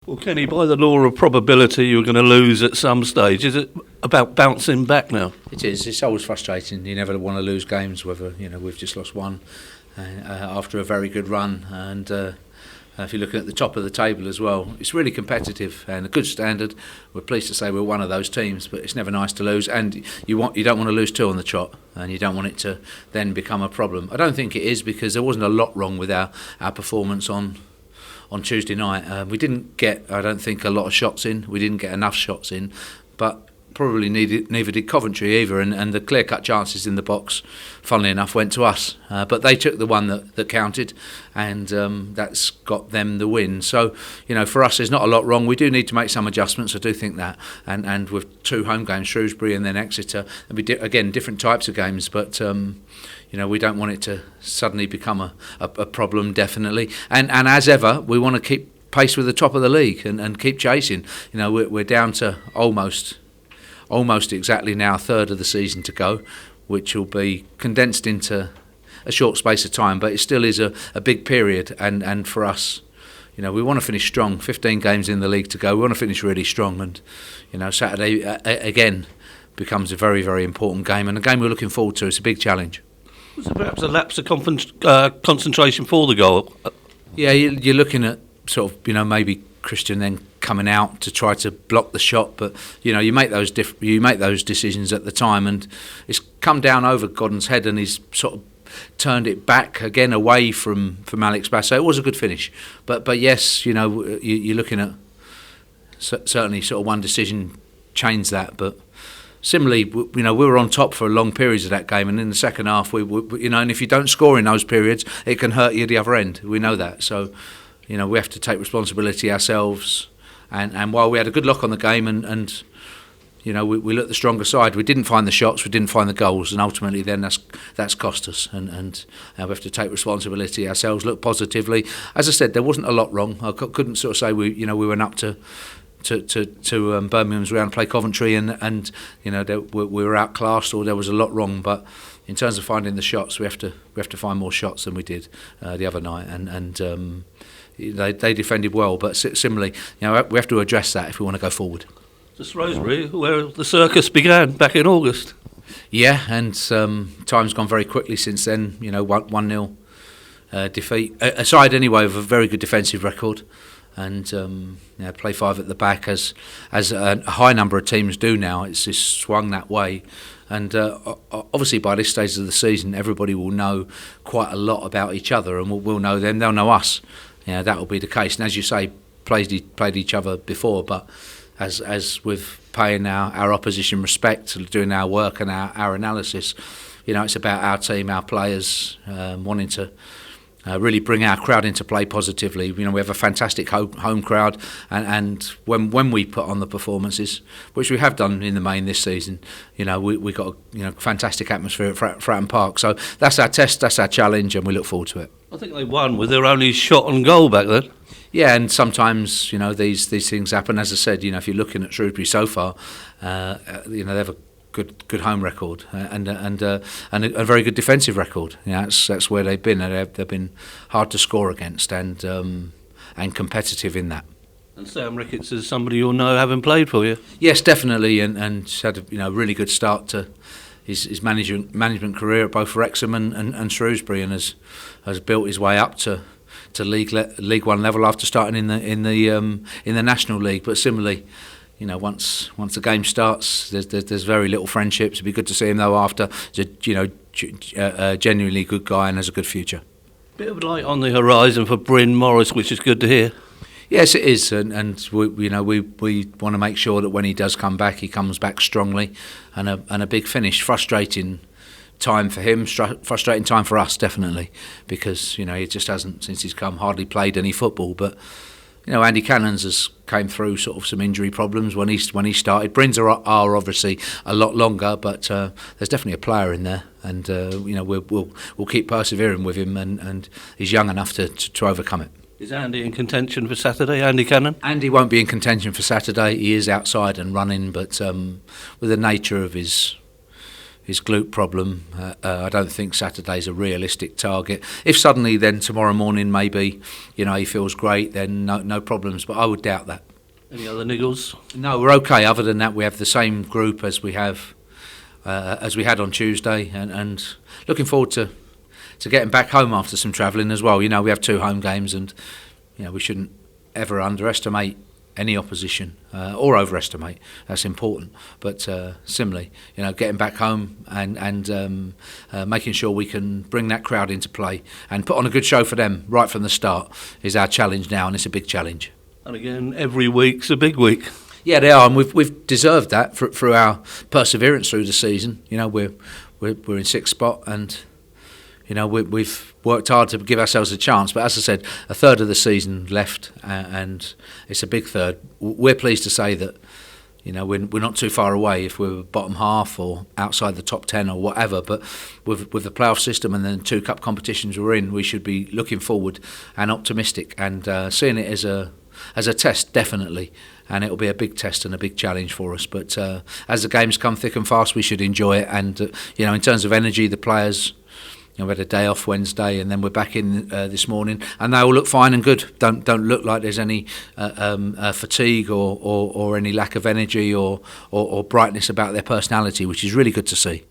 Well, Kenny, by the law of probability, you're going to lose at some stage. Is it about bouncing back now? It is. It's always frustrating. You never want to lose games, whether we've just lost one after a very good run. And if you're looking at the top of the table as well, it's really competitive and a good standard. We're pleased to say we're one of those teams, but it's never nice to lose. And you don't want to lose two on the trot, and you don't want it to then become a problem. I don't think it is, because there wasn't a lot wrong with our performance on Tuesday night. We didn't get, I don't think, a lot of shots in. We didn't get enough shots in, but probably neither did Coventry either, and the clear-cut chances in the box, funnily enough, went to us. But they took the one that counted, and that's got them the win. So, for us, there's not a lot wrong. We do need to make some adjustments, I do think that. And with two home games, Shrewsbury and then Exeter, there'll be, again, different types of games, but we don't want it to suddenly become a problem, definitely. And as ever, we want to keep pace with the top of the league and keep chasing. We're down to almost exactly now a third of the season to go, which will be condensed into a short space of time, but it still is a big period. And for us, we want to finish strong. 15 games in the league to go. We want to finish really strong. And, Saturday, again, becomes a very, very important game, and a game we're looking forward to. It's a big challenge. Was there perhaps a lapse of concentration for the goal? Yeah, you're looking at sort of, maybe Christian then coming out to try to block the shot, but you make those decisions at the time, and it's come down over Godden's head, and he's sort of turned it back again away from Alex Bass. So it was a good finish, but yes, you're looking at certainly sort of one decision changed that, but. Similarly, we were on top for long periods of that game, and in the second half, and if you don't score in those periods, it can hurt you at the other end. We know that, so we have to take responsibility ourselves. And while we had a good look on the game, and we looked the stronger side, we didn't find the shots, we didn't find the goals, and ultimately then that's cost us. And we have to take responsibility ourselves, look positively. As I said, there wasn't a lot wrong. I couldn't sort of say we went up to Birmingham's round, play Coventry, and we were outclassed, or there was a lot wrong. But in terms of finding the shots, we have to find more shots than we did the other night, and they defended well. But similarly, we have to address that if we want to go forward. To Shrewsbury, where the circus began back in August. Yeah, and time's gone very quickly since then. 1-0 defeat, aside anyway with a very good defensive record. And play five at the back as a high number of teams do now. It's just swung that way, and obviously by this stage of the season, everybody will know quite a lot about each other, and we'll know them. They'll know us. That will be the case. And as you say, played each other before, but as with paying our opposition respect, doing our work and our analysis, it's about our team, our players wanting to. Really bring our crowd into play positively. We have a fantastic home crowd, and when we put on the performances, which we have done in the main this season, we got a fantastic atmosphere at Fratton Park. So that's our test, that's our challenge, and we look forward to it. I think they won with their only shot on goal back then. Yeah, and sometimes these things happen. As I said, if you're looking at Shrewsbury so far, they have a good home record and a very good defensive record. That's where they've been. They've been hard to score against and competitive in that. And Sam Ricketts is somebody you'll know, having played for you. Yes, definitely, and had a really good start to his management career at both Wrexham and Shrewsbury, and has built his way up to League One level after starting in the National League. But similarly, once the game starts, there's very little friendships. It'd be good to see him though after. He's a genuinely good guy and has a good future. Bit of light on the horizon for Bryn Morris, which is good to hear. Yes, it is, and we want to make sure that when he does come back, he comes back strongly, and a big finish. Frustrating time for him, frustrating time for us, definitely, because he just hasn't, since he's come, hardly played any football. But Andy Cannons has came through sort of some injury problems when he started. Brins are obviously a lot longer, but there's definitely a player in there, and we'll keep persevering with him, and he's young enough to overcome it. Is Andy in contention for Saturday, Andy Cannon? Andy won't be in contention for Saturday. He is outside and running, but with the nature of his his glute problem. I don't think Saturday's a realistic target. If suddenly then tomorrow morning maybe, he feels great, then no problems. But I would doubt that. Any other niggles? No, we're okay. Other than that, we have the same group as we had on Tuesday, and looking forward to getting back home after some travelling as well. We have 2 home games, and we shouldn't ever underestimate any opposition or overestimate. That's important. But similarly, getting back home and making sure we can bring that crowd into play and put on a good show for them right from the start is our challenge now, and it's a big challenge. And again, every week's a big week. Yeah, they are, and we've deserved that through our perseverance through the season. We're in 6th spot, and we've worked hard to give ourselves a chance. But as I said, a third of the season left, and it's a big third. We're pleased to say that we're not too far away if we're bottom half or outside the top 10 or whatever. But with the playoff system and then 2 cup competitions we're in, we should be looking forward and optimistic and seeing it as a test, definitely, and it'll be a big test and a big challenge for us. But as the games come thick and fast, we should enjoy it. And in terms of energy, the players, we had a day off Wednesday, and then we're back in this morning, and they all look fine and good. Don't look like there's any fatigue or any lack of energy or brightness about their personality, which is really good to see.